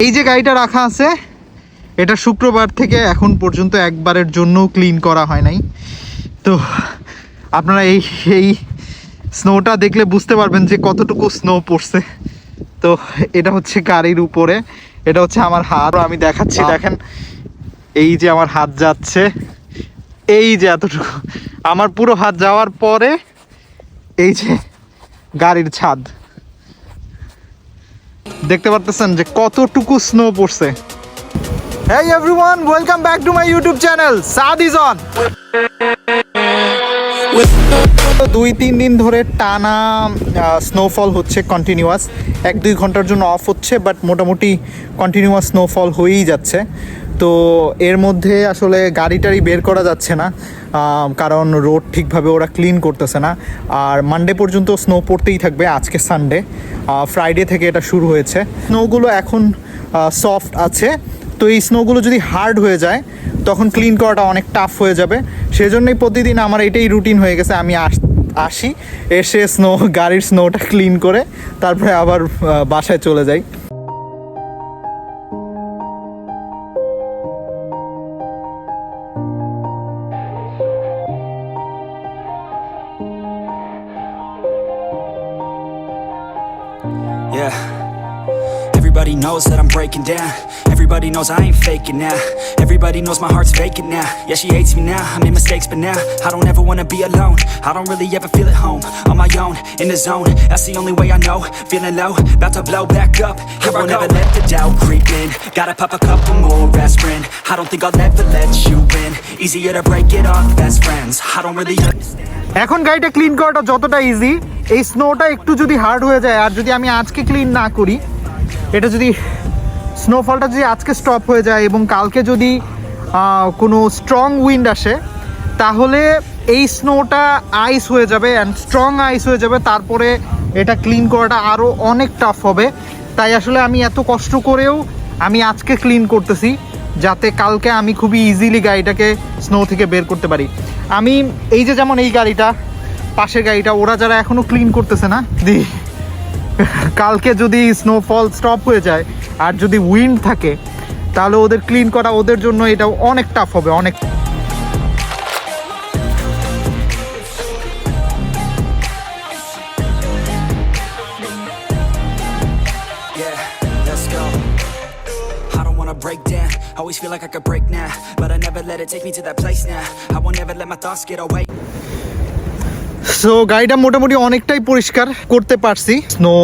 এই যে গাড়িটা রাখা আছে, এটা শুক্রবার থেকে এখন পর্যন্ত একবারের জন্য ক্লিন করা হয় নাই। তো আপনারা এই স্নোটা দেখলে বুঝতে পারবেন যে কতটুকু স্নো পড়ছে। তো এটা হচ্ছে গাড়ির উপরে, এটা হচ্ছে আমার হাত, আমি দেখাচ্ছি। দেখেন এই যে আমার হাত যাচ্ছে, এই যে এতটুকু আমার পুরো হাত যাওয়ার পরে এই যে গাড়ির ছাদ, দেখতে পারতেছেন যে কতটুকু স্নো পড়ছে। Hey everyone, welcome back to my YouTube channel. Saad is on. 2-3 দিন ধরে টানা স্নোফল হচ্ছে কন্টিনিউয়াস, 1-2 ঘন্টার জন্য অফ হচ্ছে, বাট মোটামুটি কন্টিনিউয়াস স্নোফল হয়েই যাচ্ছে। তো এর মধ্যে আসলে গাড়িটারি বের করা যাচ্ছে না, কারণ রোড ঠিকভাবে ওরা ক্লিন করতেছে না। আর মানডে পর্যন্ত স্নো পড়তেই থাকবে, আজকে সানডে, ফ্রাইডে থেকে এটা শুরু হয়েছে। স্নোগুলো এখন সফট আছে, তো এই স্নোগুলো যদি হার্ড হয়ে যায় তখন ক্লিন করাটা অনেক টাফ হয়ে যাবে। সেজন্যই প্রতিদিন আমার এটাই রুটিন হয়ে গেছে, আমি আসি, এসে গাড়ির স্নোটা ক্লিন করে তারপরে আবার বাসায় চলে যাই। Everybody knows that I'm breaking down. Everybody knows I ain't faking now. Everybody knows my heart's faking now. Yeah, she hates me now, I made mistakes but now I don't ever wanna be alone. I don't really ever feel at home. On my own, in the zone, that's the only way I know. Feeling low, about to blow back up. Here I won't ever let the doubt creep in. Gotta pop a couple more aspirin. I don't think I'll ever let you in. Easier to break it off best friends. I don't really understand. এখন গাড়িটা clean করাটা যতটা easy, এই স্নোটা একটু যদি hard হয়ে যায় আর যদি আমি আজকে ক্লিন না করি, এটা যদি স্নোফলটা যদি আজকে স্টপ হয়ে যায় এবং কালকে যদি কোনো স্ট্রং উইন্ড আসে, তাহলে এই স্নোটা আইস হয়ে যাবে, অ্যান্ড স্ট্রং আইস হয়ে যাবে। তারপরে এটা ক্লিন করাটা আরও অনেক টাফ হবে। তাই আসলে আমি এত কষ্ট করেও আমি আজকে ক্লিন করতেছি, যাতে কালকে আমি খুবই ইজিলি গাড়িটাকে স্নো থেকে বের করতে পারি। আমি এই যে যেমন এই গাড়িটা, পাশের গাড়িটা, ওরা যারা এখনও ক্লিন করতেছে না, কালকে যদি স্নোফল স্টপ হয়ে যায় আর যদি উইন্ড থাকে, তাহলে ওদের ক্লিন করা ওদের জন্য এটা অনেক টাফ হবে, অনেক। Break down, always feel like I could break now, but I never let it take me to that place now. I won't ever let my thoughts get away. So গাড়িটা মোটামুটি অনেকটাই পরিষ্কার করতে পারছি। স্নো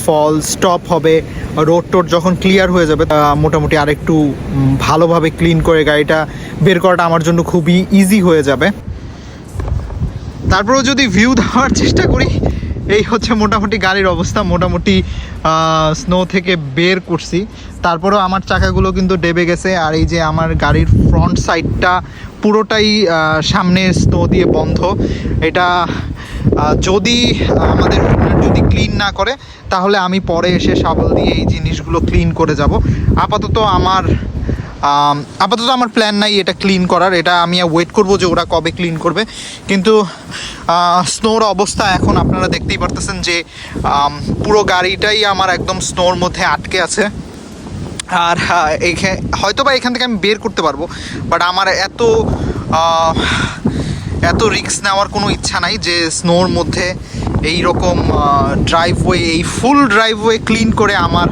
ফল stop হবে, road towed যখন clear হয়ে যাবে, মোটামুটি আরেকটু ভালোভাবে ক্লিন করে গাড়িটা বের করাটা আমার জন্য খুবই ইজি হয়ে যাবে। তারপরেও যদি ভিউ দেওয়ার চেষ্টা করি, এই হচ্ছে মোটামুটি গাড়ির অবস্থা। মোটামুটি স্নো থেকে বের করছি, তারপরেও আমার চাকাগুলো কিন্তু ডেবে গেছে। আর এই যে আমার গাড়ির ফ্রন্ট সাইডটা পুরোটাই সামনে স্নো দিয়ে বন্ধ। এটা যদি আমাদের যদি ক্লিন না করে, তাহলে আমি পরে এসে শাবল দিয়ে এই জিনিসগুলো ক্লিন করে যাব। আপাতত আমার প্ল্যান নাই এটা ক্লিন করার, এটা আমি ওয়েট করব যে ওরা কবে ক্লিন করবে। কিন্তু স্নোর অবস্থা এখন আপনারা দেখতেই পারতেছেন যে পুরো গাড়িটাই আমার একদম স্নোর মধ্যে আটকে আছে। আর হয়তো বা এখান থেকে আমি বের করতে পারবো, বাট আমার এত রিস্ক নেওয়ার কোনো ইচ্ছা নাই যে স্নোর মধ্যে এই রকম ড্রাইভওয়ে, এই ফুল ড্রাইভওয়ে ক্লিন করে আমার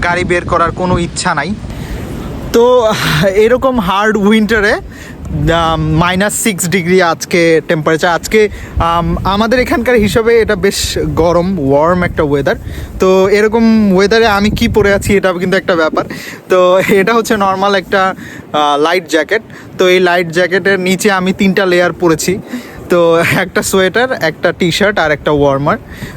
গাড়ি বের করার কোনো ইচ্ছা নাই। তো এরকম হার্ড উইন্টারে -6 ডিগ্রি আজকে টেম্পারেচার। আজকে আমাদের এখানকার হিসাবে এটা বেশ গরম, ওয়ার্ম একটা ওয়েদার। তো এরকম ওয়েদারে আমি কি পরে আছি এটা কিন্তু একটা ব্যাপার। তো এটা হচ্ছে নর্মাল একটা লাইট জ্যাকেট। তো এই লাইট জ্যাকেটের নিচে আমি 3টা লেয়ার পরেছি। তো একটা সোয়েটার, একটা টি শার্ট আর একটা ওয়ার্মার।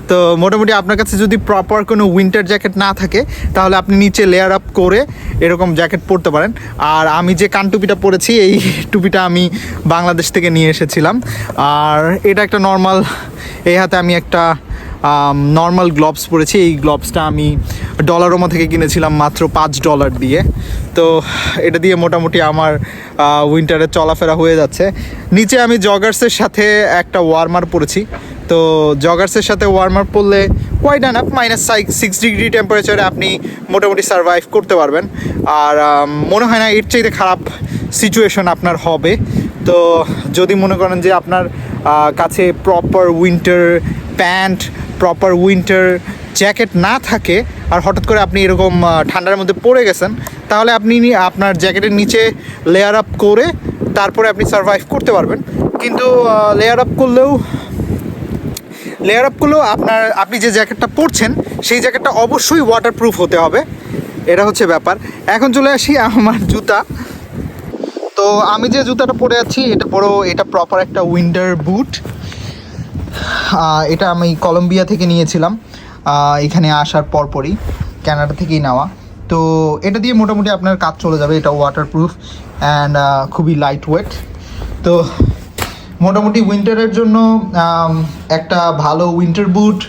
তো মোটামুটি আপনার কাছে যদি প্রপার কোনো উইন্টার জ্যাকেট না থাকে, তাহলে আপনি নিচে লেয়ার আপ করে এরকম জ্যাকেট পরতে পারেন। আর আমি যে কানটুপিটা পরেছি, এই টুপিটা আমি বাংলাদেশ থেকে নিয়ে এসেছিলাম। আর এটা একটা নর্মাল, এই হাতে আমি একটা নর্মাল গ্লোভস পরেছি। এই গ্লোভসটা আমি ডলারোমা থেকে কিনেছিলাম মাত্র $5 দিয়ে। তো এটা দিয়ে মোটামুটি আমার উইন্টারে চলাফেরা হয়ে যাচ্ছে। নিচে আমি জগার্সের সাথে একটা ওয়ার্মার পরেছি। তো জগার্সের সাথে ওয়ার্মার পরলে কোয়াইট এনাফ। -6 ডিগ্রি টেম্পারেচারে আপনি মোটামুটি সার্ভাইভ করতে পারবেন। আর মনে হয় না এর চাইতে খারাপ সিচুয়েশন আপনার হবে। তো যদি মনে করেন যে আপনার কাছে proper winter pant, proper winter jacket না থাকে, আর হঠাৎ করে আপনি এরকম ঠান্ডার মধ্যে পড়ে গেছেন, তাহলে আপনি আপনার জ্যাকেটের নিচে লেয়ার আপ করে তারপরে আপনি সার্ভাইভ করতে পারবেন। কিন্তু লেয়ার আপ করলেও আপনি যে জ্যাকেটটা পরছেন সেই জ্যাকেটটা অবশ্যই ওয়াটারপ্রুফ হতে হবে, এটা হচ্ছে ব্যাপার। এখন চলে আসি আমার জুতা। তো আমি যে জুতাটা পরে আছি এটা প্রপার একটা উইন্টার বুট। এটা আমি কলম্বিয়া থেকে নিয়েছিলাম, এখানে আসার পরপরই কানাডা থেকেই নেওয়া। তো এটা দিয়ে মোটামুটি আপনার কাজ চলে যাবে। এটা ওয়াটারপ্রুফ অ্যান্ড খুবই লাইট ওয়েট। তো মোটামুটি উইন্টারের জন্য একটা ভালো উইন্টার বুট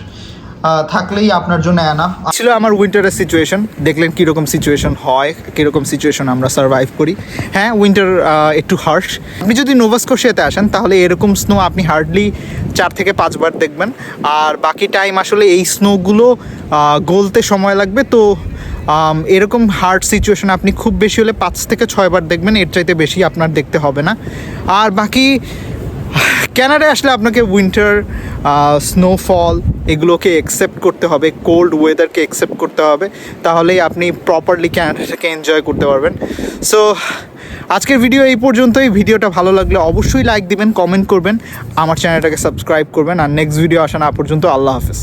থাকলেই আপনার জন্য এনাফ ছিল। আমার উইন্টারের সিচুয়েশন দেখলেন কীরকম সিচুয়েশন হয়, কীরকম সিচুয়েশন আমরা সার্ভাইভ করি। হ্যাঁ, উইন্টার একটু হার্শ। আপনি যদি নোভা স্কোশিয়াতে আসেন তাহলে এরকম স্নো আপনি হার্ডলি 4 থেকে 5 বার দেখবেন। আর বাকি টাইম আসলে এই স্নোগুলো গলতে সময় লাগবে। তো এরকম হার্ড সিচুয়েশন আপনি খুব বেশি হলে 5 থেকে 6 বার দেখবেন, এর চাইতে বেশি আপনার দেখতে হবে না। আর বাকি ক্যানাডায় আসলে আপনাকে উইন্টার, স্নোফল এগুলোকে অ্যাকসেপ্ট করতে হবে, কোল্ড ওয়েদারকে অ্যাকসেপ্ট করতে হবে, তাহলেই আপনি প্রপারলি ক্যানাডাটাকে এনজয় করতে পারবেন। সো আজকের ভিডিও এই পর্যন্তই। ভিডিওটা ভালো লাগলে অবশ্যই লাইক দিবেন, কমেন্ট করবেন, আমার চ্যানেলটাকে সাবস্ক্রাইব করবেন। আর নেক্সট ভিডিও আসা না পর্যন্ত আল্লাহ হাফেজ।